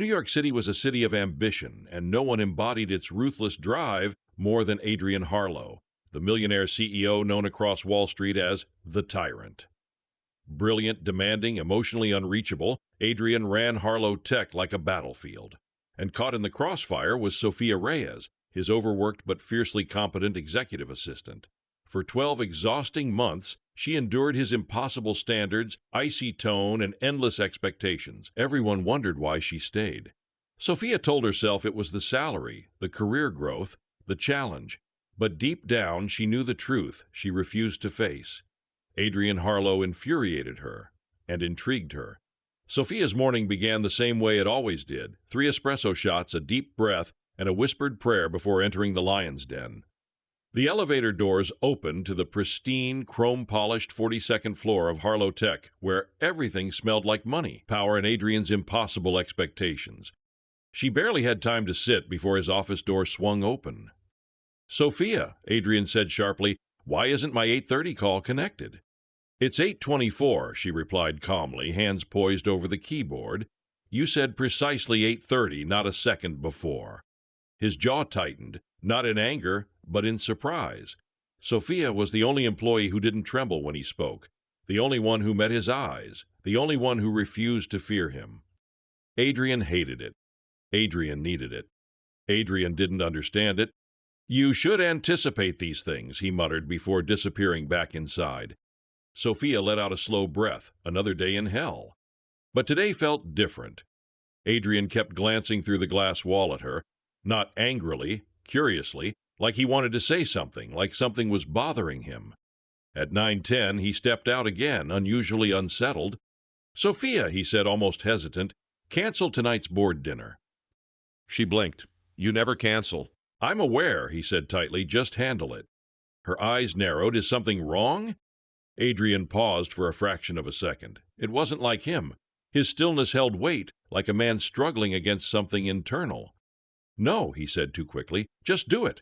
New York City was a city of ambition, and no one embodied its ruthless drive more than Adrian Harlow, the millionaire CEO known across Wall Street as the Tyrant. Brilliant, demanding, emotionally unreachable, Adrian ran Harlow Tech like a battlefield. And caught in the crossfire was Sophia Reyes, his overworked but fiercely competent executive assistant. For 12 exhausting months, she endured his impossible standards, icy tone, and endless expectations. Everyone wondered why she stayed. Sophia told herself it was the salary, the career growth, the challenge. But deep down, she knew the truth she refused to face. Adrian Harlow infuriated her and intrigued her. Sophia's morning began the same way it always did: 3 espresso shots, a deep breath, and a whispered prayer before entering the lion's den. The elevator doors opened to the pristine, chrome-polished 42nd floor of Harlow Tech, where everything smelled like money, power, and Adrian's impossible expectations. She barely had time to sit before his office door swung open. "Sophia," Adrian said sharply, "why isn't my 8:30 call connected?" "It's 8:24, she replied calmly, hands poised over the keyboard. "You said precisely 8:30, not a second before." His jaw tightened, not in anger, but in surprise. Sophia was the only employee who didn't tremble when he spoke, the only one who met his eyes, the only one who refused to fear him. Adrian hated it. Adrian needed it. Adrian didn't understand it. "You should anticipate these things," he muttered before disappearing back inside. Sophia let out a slow breath. Another day in hell. But today felt different. Adrian kept glancing through the glass wall at her, not angrily, curiously, like he wanted to say something, like something was bothering him. At 9:10, he stepped out again, unusually unsettled. "Sophia," he said, almost hesitant, "cancel tonight's board dinner." She blinked. "You never cancel." "I'm aware," he said tightly, "just handle it." Her eyes narrowed. "Is something wrong?" Adrian paused for a fraction of a second. It wasn't like him. His stillness held weight, like a man struggling against something internal. "No," he said too quickly. "Just do it."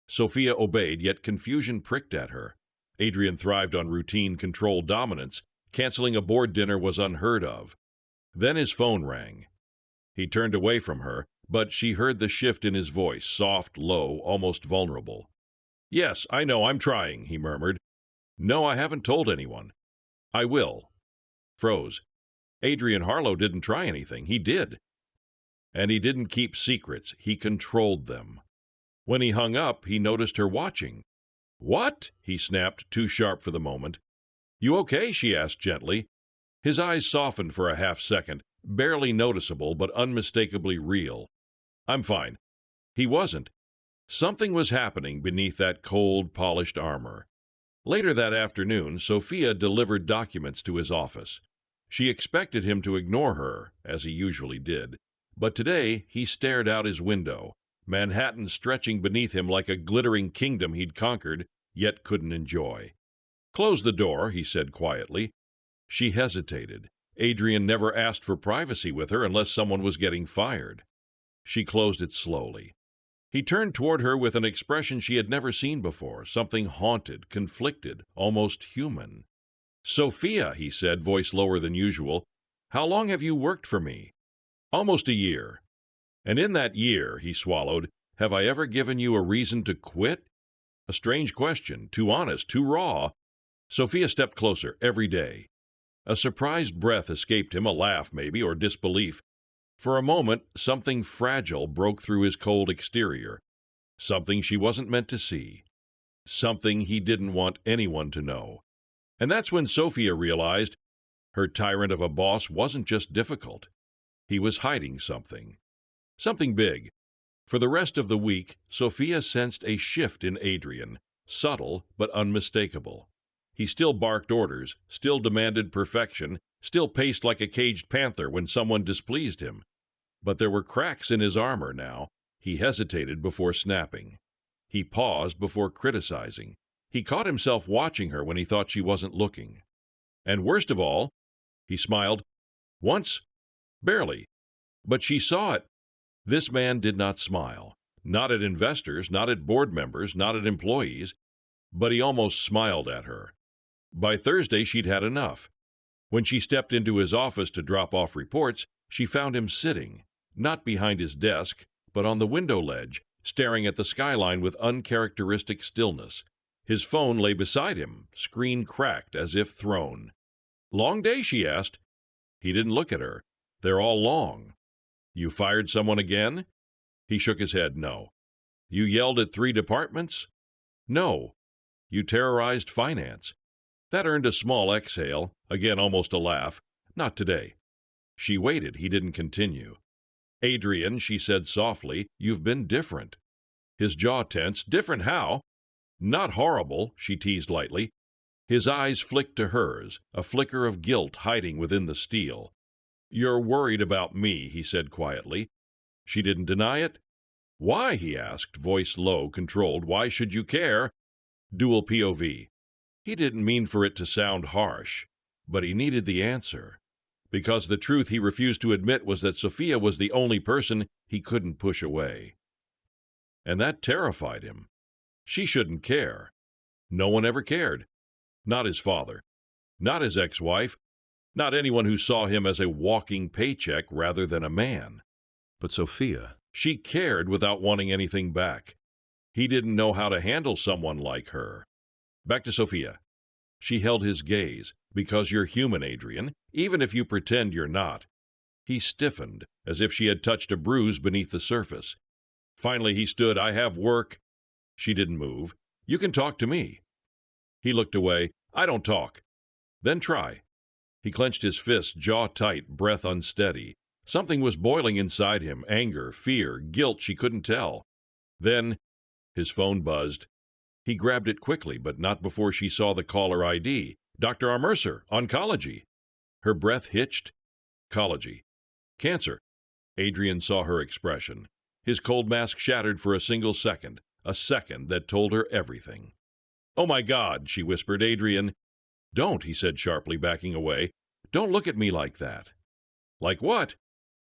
Sophia obeyed, yet confusion pricked at her. Adrian thrived on routine, controlled dominance. Canceling a board dinner was unheard of. Then his phone rang. He turned away from her, but she heard the shift in his voice, soft, low, almost vulnerable. "Yes, I know, I'm trying," he murmured. "No, I haven't told anyone." "I will." Froze. Adrian Harlow didn't try anything. He did. And he didn't keep secrets. He controlled them. When he hung up, he noticed her watching. "What?" he snapped, too sharp for the moment. "You okay?" she asked gently. His eyes softened for a half-second, barely noticeable but unmistakably real. "I'm fine." He wasn't. Something was happening beneath that cold, polished armor. Later that afternoon, Sophia delivered documents to his office. She expected him to ignore her, as he usually did. But today he stared out his window, Manhattan stretching beneath him like a glittering kingdom he'd conquered, yet couldn't enjoy. "Close the door," he said quietly. She hesitated. Adrian never asked for privacy with her unless someone was getting fired. She closed it slowly. He turned toward her with an expression she had never seen before, something haunted, conflicted, almost human. "Sophia," he said, voice lower than usual, "how long have you worked for me?" "Almost a year." "And in that year," he swallowed, "have I ever given you a reason to quit?" A strange question, too honest, too raw. Sophia stepped closer every day. A surprised breath escaped him, a laugh maybe, or disbelief. For a moment, something fragile broke through his cold exterior. Something she wasn't meant to see. Something he didn't want anyone to know. And that's when Sophia realized her tyrant of a boss wasn't just difficult. He was hiding something. Something big. For the rest of the week, Sophia sensed a shift in Adrian, subtle but unmistakable. He still barked orders, still demanded perfection, still paced like a caged panther when someone displeased him. But there were cracks in his armor now. He hesitated before snapping. He paused before criticizing. He caught himself watching her when he thought she wasn't looking. And worst of all, he smiled. Once, barely. But she saw it. This man did not smile. Not at investors, not at board members, not at employees. But he almost smiled at her. By Thursday, she'd had enough. When she stepped into his office to drop off reports, she found him sitting, not behind his desk, but on the window ledge, staring at the skyline with uncharacteristic stillness. His phone lay beside him, screen cracked as if thrown. "Long day?" she asked. He didn't look at her. "They're all long." "You fired someone again?" He shook his head. "No." "You yelled at 3 departments?" "No." "You terrorized finance." That earned a small exhale, again almost a laugh. "Not today." She waited. He didn't continue. "Adrian," she said softly, "you've been different." His jaw tensed. "Different how?" "Not horrible," she teased lightly. His eyes flicked to hers, a flicker of guilt hiding within the steel. "You're worried about me," he said quietly. She didn't deny it. "Why?" he asked, voice low, controlled. "Why should you care?" Dual POV. He didn't mean for it to sound harsh, but he needed the answer, because the truth he refused to admit was that Sophia was the only person he couldn't push away. And that terrified him. She shouldn't care. No one ever cared. Not his father. Not his ex-wife. Not anyone who saw him as a walking paycheck rather than a man. But Sophia, she cared without wanting anything back. He didn't know how to handle someone like her. Back to Sophia. She held his gaze. "Because you're human, Adrian, even if you pretend you're not." He stiffened, as if she had touched a bruise beneath the surface. Finally he stood. "I have work." She didn't move. "You can talk to me." He looked away. "I don't talk." "Then try." He clenched his fists, jaw tight, breath unsteady. Something was boiling inside him, anger, fear, guilt she couldn't tell. Then his phone buzzed. He grabbed it quickly, but not before she saw the caller ID. "Dr. R. Mercer, oncology." Her breath hitched. "Oncology. Cancer." Adrian saw her expression. His cold mask shattered for a second, a second that told her everything. "Oh my God," she whispered. "Adrian." "Don't," he said sharply, backing away. "Don't look at me like that." "Like what?"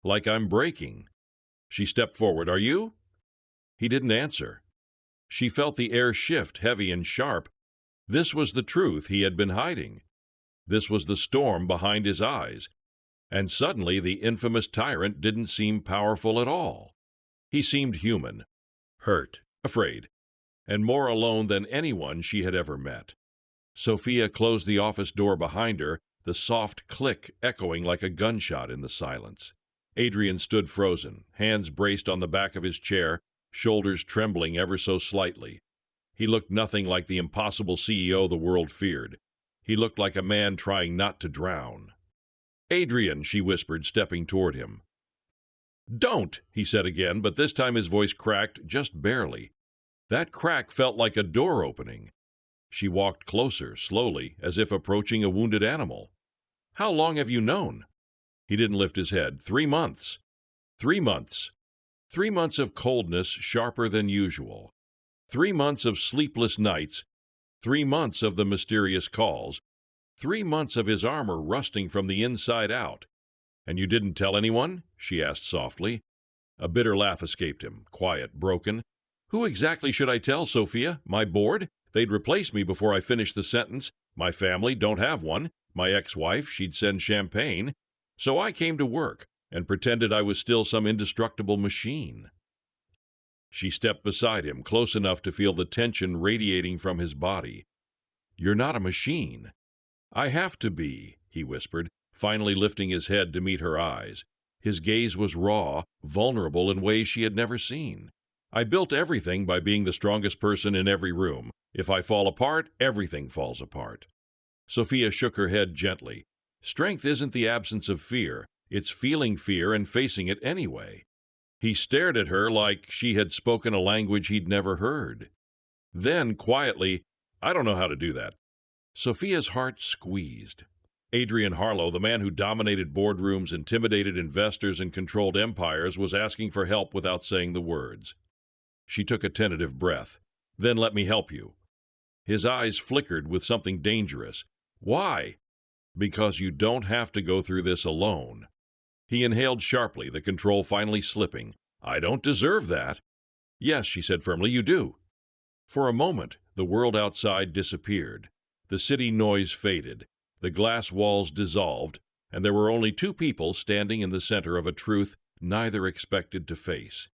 "Like I'm breaking." She stepped forward. "Are you?" He didn't answer. She felt the air shift, heavy and sharp. This was the truth he had been hiding. This was the storm behind his eyes. And suddenly the infamous Tyrant didn't seem powerful at all. He seemed human, hurt, afraid, and more alone than anyone she had ever met. Sophia closed the office door behind her, the soft click echoing like a gunshot in the silence. Adrian stood frozen, hands braced on the back of his chair, shoulders trembling ever so slightly. He looked nothing like the impossible CEO the world feared. He looked like a man trying not to drown. "Adrian," she whispered, stepping toward him. "Don't," he said again, but this time his voice cracked, just barely. That crack felt like a door opening. She walked closer, slowly, as if approaching a wounded animal. "How long have you known?" He didn't lift his head. 3 months. 3 months. 3 months of coldness sharper than usual. 3 months of sleepless nights. 3 months of the mysterious calls. 3 months of his armor rusting from the inside out. "And you didn't tell anyone?" she asked softly. A bitter laugh escaped him, quiet, broken. "Who exactly should I tell, Sophia? My board? They'd replace me before I finished the sentence. My family don't have one. My ex-wife, she'd send champagne. So I came to work and pretended I was still some indestructible machine." She stepped beside him, close enough to feel the tension radiating from his body. "You're not a machine." "I have to be," he whispered, finally lifting his head to meet her eyes. His gaze was raw, vulnerable in ways she had never seen. "I built everything by being the strongest person in every room. If I fall apart, everything falls apart." Sophia shook her head gently. "Strength isn't the absence of fear. It's feeling fear and facing it anyway." He stared at her like she had spoken a language he'd never heard. Then, quietly, "I don't know how to do that." Sophia's heart squeezed. Adrian Harlow, the man who dominated boardrooms, intimidated investors, and controlled empires, was asking for help without saying the words. She took a tentative breath. "Then let me help you." His eyes flickered with something dangerous. "Why?" "Because you don't have to go through this alone." He inhaled sharply, the control finally slipping. "I don't deserve that." "Yes," she said firmly, "you do." For a moment, the world outside disappeared. The city noise faded. The glass walls dissolved, and there were only 2 people standing in the center of a truth neither expected to face.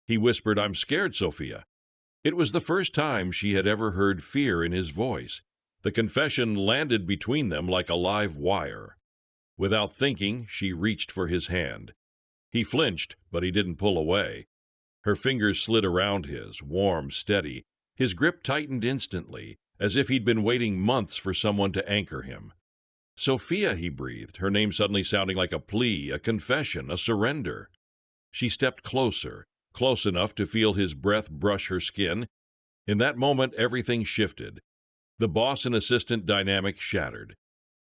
He whispered, "I'm scared, Sophia." It was the first time she had ever heard fear in his voice. The confession landed between them like a live wire. Without thinking, she reached for his hand. He flinched, but he didn't pull away. Her fingers slid around his, warm, steady. His grip tightened instantly, as if he'd been waiting months for someone to anchor him. "Sophia," he breathed, her name suddenly sounding like a plea, a confession, a surrender. She stepped closer, close enough to feel his breath brush her skin. In that moment, everything shifted. The boss and assistant dynamic shattered.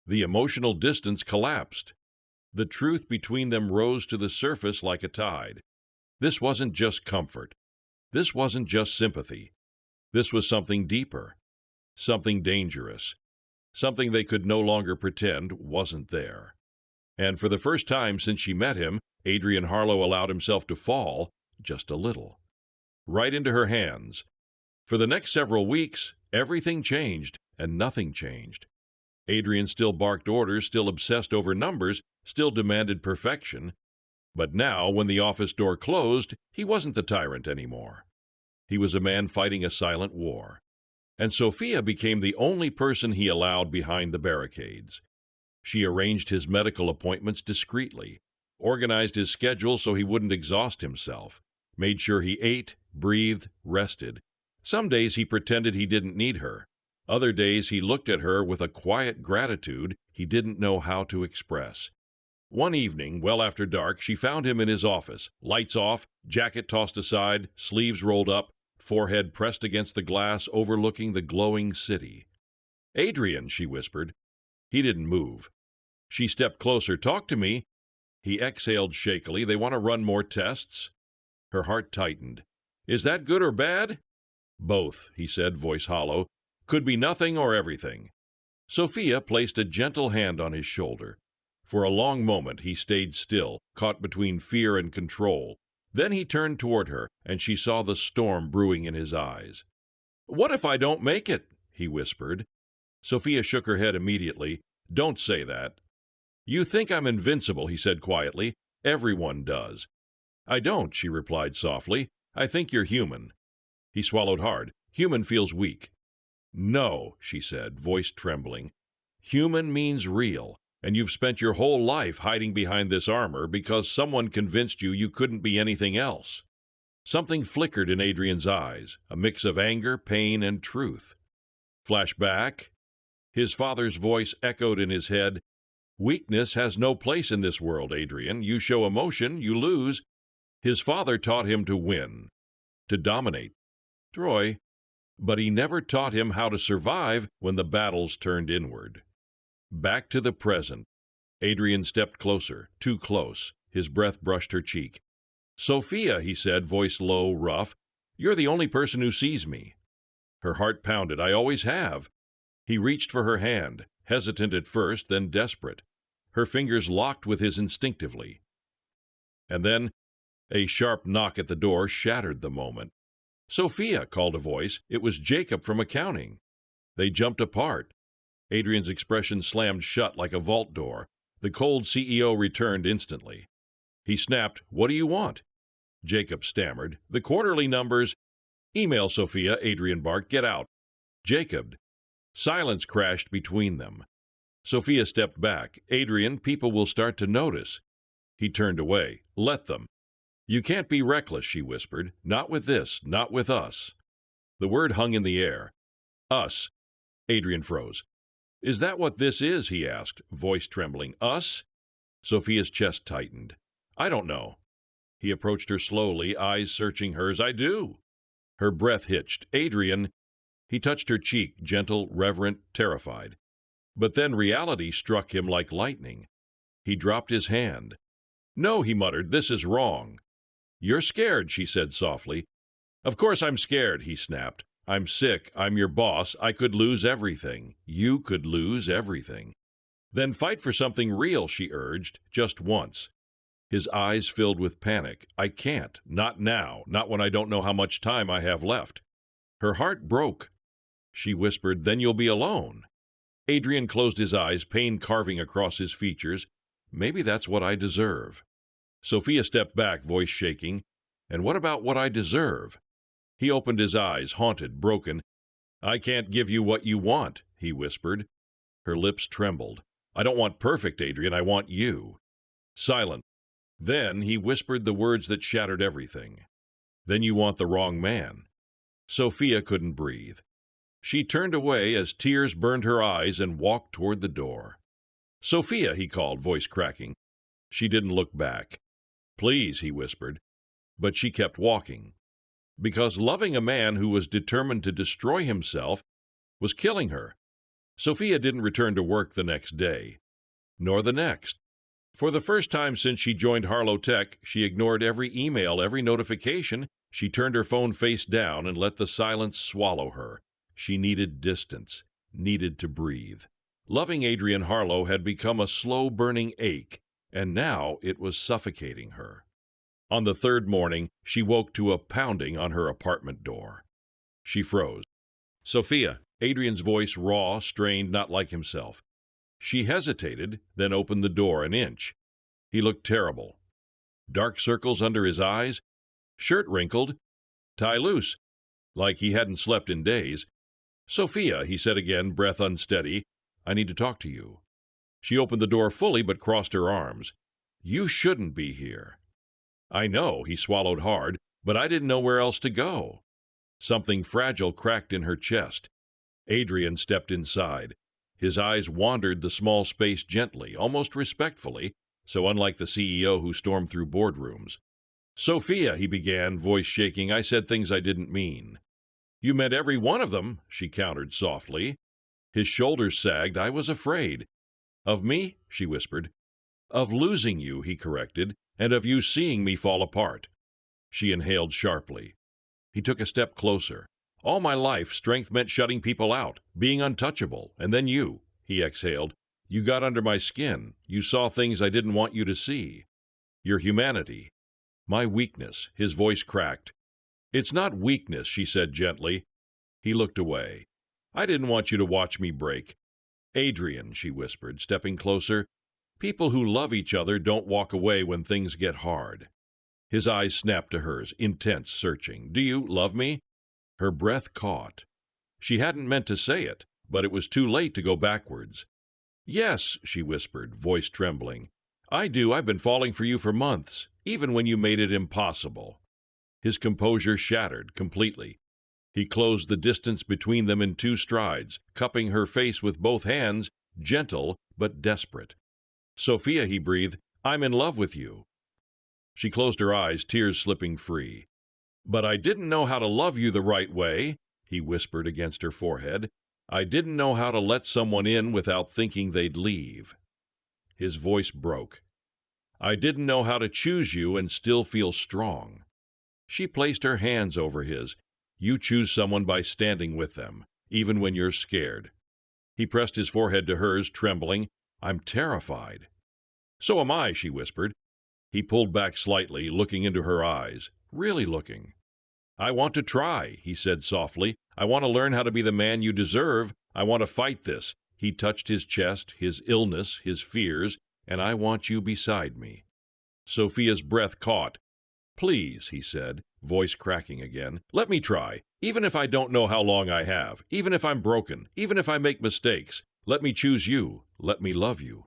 The emotional distance collapsed. The truth between them rose to the surface like a tide. This wasn't just comfort. This wasn't just sympathy. This was something deeper, something dangerous, something they could no longer pretend wasn't there. And for the first time since she met him, Adrian Harlow allowed himself to fall, just a little, right into her hands. For the next several weeks, everything changed, and nothing changed. Adrian still barked orders, still obsessed over numbers, still demanded perfection. But now, when the office door closed, he wasn't the tyrant anymore. He was a man fighting a silent war. And Sophia became the only person he allowed behind the barricades. She arranged his medical appointments discreetly, organized his schedule so he wouldn't exhaust himself, made sure he ate, breathed, rested. Some days he pretended he didn't need her. Other days he looked at her with a quiet gratitude he didn't know how to express. One evening, well after dark, she found him in his office, lights off, jacket tossed aside, sleeves rolled up, forehead pressed against the glass overlooking the glowing city. "Adrian," she whispered. He didn't move. She stepped closer. "Talk to me." He exhaled shakily. "They want to run more tests?" Her heart tightened. "Is that good or bad?" "Both," he said, voice hollow. "Could be nothing or everything." Sophia placed a gentle hand on his shoulder. For a long moment he stayed still, caught between fear and control. Then he turned toward her, and she saw the storm brewing in his eyes. "What if I don't make it?" he whispered. Sophia shook her head immediately. "Don't say that." "You think I'm invincible," he said quietly. "Everyone does." "I don't," she replied softly. "I think you're human." He swallowed hard. "Human feels weak." "No," she said, voice trembling. "Human means real, and you've spent your whole life hiding behind this armor because someone convinced you you couldn't be anything else." Something flickered in Adrian's eyes, a mix of anger, pain, and truth. Flashback. His father's voice echoed in his head. "Weakness has no place in this world, Adrian. You show emotion, you lose." His father taught him to win, to dominate, destroy, but he never taught him how to survive when the battles turned inward. Back to the present. Adrian stepped closer, too close. His breath brushed her cheek. "Sophia," he said, voice low, rough, "you're the only person who sees me." Her heart pounded. "I always have." He reached for her hand, hesitant at first, then desperate. Her fingers locked with his instinctively. And then a sharp knock at the door shattered the moment. "Sophia," called a voice. It was Jacob from accounting. They jumped apart. Adrian's expression slammed shut like a vault door. The cold CEO returned instantly. He snapped, "What do you want?" Jacob stammered, "The quarterly numbers." "Email Sophia," Adrian barked. "Get out." "Jacob." Silence crashed between them. Sophia stepped back. "Adrian, people will start to notice." He turned away. "Let them." "You can't be reckless," she whispered. "Not with this, not with us." The word hung in the air. "Us." Adrian froze. "Is that what this is?" he asked, voice trembling. "Us?" Sophia's chest tightened. "I don't know." He approached her slowly, eyes searching hers. "I do." Her breath hitched. "Adrian." He touched her cheek, gentle, reverent, terrified. But then reality struck him like lightning. He dropped his hand. "No," he muttered, "this is wrong." "You're scared," she said softly. "Of course I'm scared," he snapped. "I'm sick. I'm your boss. I could lose everything. You could lose everything." "Then fight for something real," she urged, just once. His eyes filled with panic. "I can't. Not now. Not when I don't know how much time I have left." Her heart broke. She whispered, "Then you'll be alone." Adrian closed his eyes, pain carving across his features. "Maybe that's what I deserve." Sophia stepped back, voice shaking. And what about what I deserve? He opened his eyes, haunted, broken. I can't give you what you want, he whispered. Her lips trembled. I don't want perfect, Adrian, I want you. Silent. Then he whispered the words that shattered everything. Then you want the wrong man. Sophia couldn't breathe. She turned away as tears burned her eyes and walked toward the door. Sophia, he called, voice cracking. She didn't look back. Please, he whispered. But she kept walking. Because loving a man who was determined to destroy himself was killing her. Sophia didn't return to work the next day, nor the next. For the first time since she joined Harlow Tech, she ignored every email, every notification. She turned her phone face down and let the silence swallow her. She needed distance, needed to breathe. Loving Adrian Harlow had become a slow-burning ache, and now it was suffocating her. On the third morning, she woke to a pounding on her apartment door. She froze. Sophia, Adrian's voice raw, strained, not like himself. She hesitated, then opened the door an inch. He looked terrible. Dark circles under his eyes, shirt wrinkled, tie loose, like he hadn't slept in days. Sophia, he said again, breath unsteady, I need to talk to you. She opened the door fully but crossed her arms. You shouldn't be here. I know, he swallowed hard, but I didn't know where else to go. Something fragile cracked in her chest. Adrian stepped inside. His eyes wandered the small space gently, almost respectfully, so unlike the CEO who stormed through boardrooms. Sophia, he began, voice shaking, I said things I didn't mean. You meant every one of them, she countered softly. His shoulders sagged. I was afraid. Of me? She whispered. Of losing you, he corrected, and of you seeing me fall apart. She inhaled sharply. He took a step closer. All my life, strength meant shutting people out, being untouchable, and then you, he exhaled. You got under my skin. You saw things I didn't want you to see. Your humanity. My weakness, his voice cracked. It's not weakness, she said gently. He looked away. I didn't want you to watch me break. Adrian, she whispered, stepping closer, people who love each other don't walk away when things get hard. His eyes snapped to hers, intense, searching. Do you love me? Her breath caught. She hadn't meant to say it, but it was too late to go backwards. Yes, she whispered, voice trembling. I do. I've been falling for you for months, even when you made it impossible. His composure shattered completely. He closed the distance between them in 2 strides, cupping her face with both hands, gentle but desperate. Sophia, he breathed, I'm in love with you. She closed her eyes, tears slipping free. But I didn't know how to love you the right way, he whispered against her forehead. I didn't know how to let someone in without thinking they'd leave. His voice broke. I didn't know how to choose you and still feel strong. She placed her hands over his. You choose someone by standing with them, even when you're scared. He pressed his forehead to hers, trembling. I'm terrified. So am I, she whispered. He pulled back slightly, looking into her eyes, really looking. I want to try, he said softly. I want to learn how to be the man you deserve. I want to fight this. He touched his chest, his illness, his fears, and I want you beside me. Sophia's breath caught. Please, he said, voice cracking again, let me try, even if I don't know how long I have, even if I'm broken, even if I make mistakes. Let me choose you. Let me love you.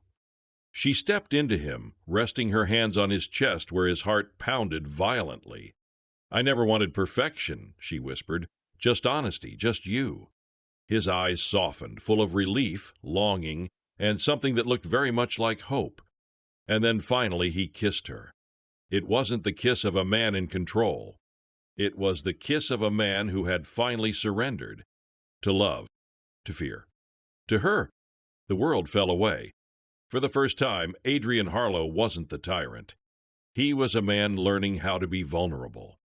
She stepped into him, resting her hands on his chest where his heart pounded violently. I never wanted perfection, she whispered, just honesty, just you. His eyes softened, full of relief, longing, and something that looked very much like hope. And then finally he kissed her. It wasn't the kiss of a man in control. It was the kiss of a man who had finally surrendered to love, to fear. To her, the world fell away. For the first time, Adrian Harlow wasn't the tyrant. He was a man learning how to be vulnerable,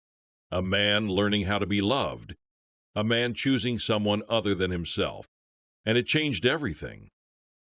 a man learning how to be loved, a man choosing someone other than himself. And it changed everything.